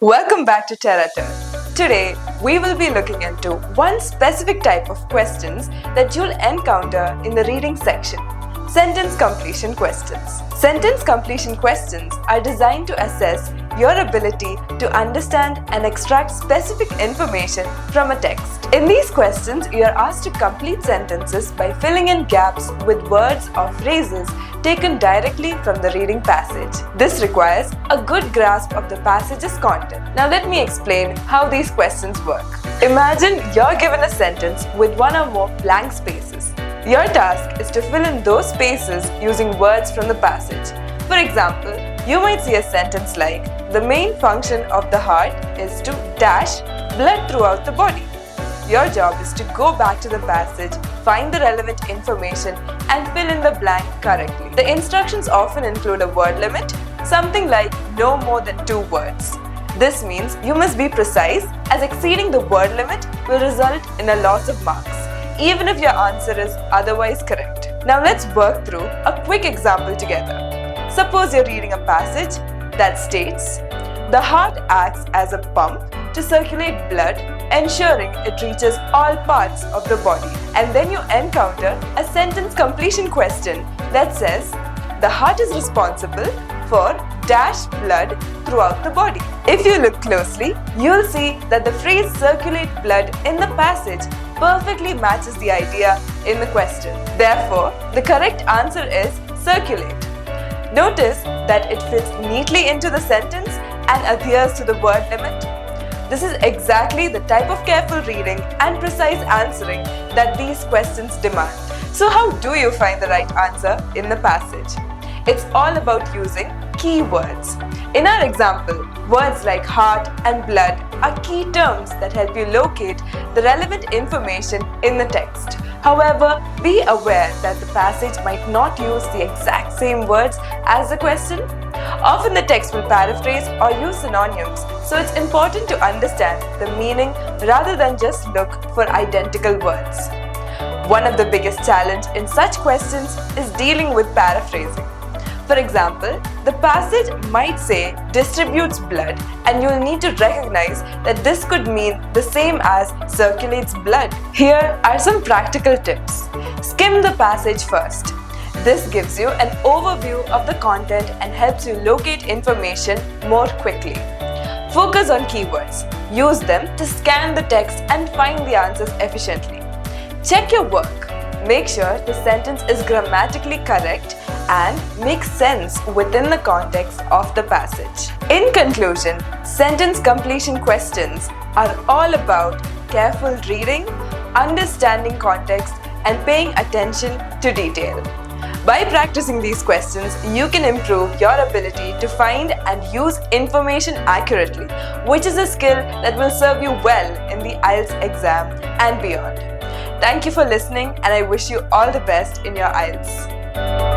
Welcome back to TerraTern. Today, we will be looking into one specific type of questions that you'll encounter in the reading section: sentence completion questions. Sentence completion questions are designed to assess your ability to understand and extract specific information from a text. In these questions, you are asked to complete sentences by filling in gaps with words or phrases taken directly from the reading passage. This requires a good grasp of the passage's content. Now let me explain how these questions work. Imagine you're given a sentence with one or more blank spaces. Your task is to fill in those spaces using words from the passage. For example, you might see a sentence like, "The main function of the heart is to dash blood throughout the body." Your job is to go back to the passage, find the relevant information, and fill in the blank correctly. The instructions often include a word limit, something like no more than 2 words. This means you must be precise, as exceeding the word limit will result in a loss of marks, even if your answer is otherwise correct. Now let's work through a quick example together. Suppose you're reading a passage that states, "The heart acts as a pump to circulate blood, ensuring it reaches all parts of the body." And then you encounter a sentence completion question that says, "The heart is responsible for dash blood throughout the body." If you look closely, you'll see that the phrase "circulate blood" in the passage perfectly matches the idea in the question. Therefore, the correct answer is circulate. Notice that it fits neatly into the sentence and adheres to the word limit. This is exactly the type of careful reading and precise answering that these questions demand. So how do you find the right answer in the passage? It's all about using keywords. In our example, words like heart and blood are key terms that help you locate the relevant information in the text. However, be aware that the passage might not use the exact same words as the question. Often the text will paraphrase or use synonyms, so it's important to understand the meaning rather than just look for identical words. One of the biggest challenges in such questions is dealing with paraphrasing. For example, the passage might say "distributes blood," and you'll need to recognize that this could mean the same as "circulates blood." Here are some practical tips. Skim the passage first. This gives you an overview of the content and helps you locate information more quickly. Focus on keywords. Use them to scan the text and find the answers efficiently. Check your work. Make sure the sentence is grammatically correct and makes sense within the context of the passage. In conclusion, sentence completion questions are all about careful reading, understanding context, and paying attention to detail. By practicing these questions, you can improve your ability to find and use information accurately, which is a skill that will serve you well in the IELTS exam and beyond. Thank you for listening, and I wish you all the best in your IELTS.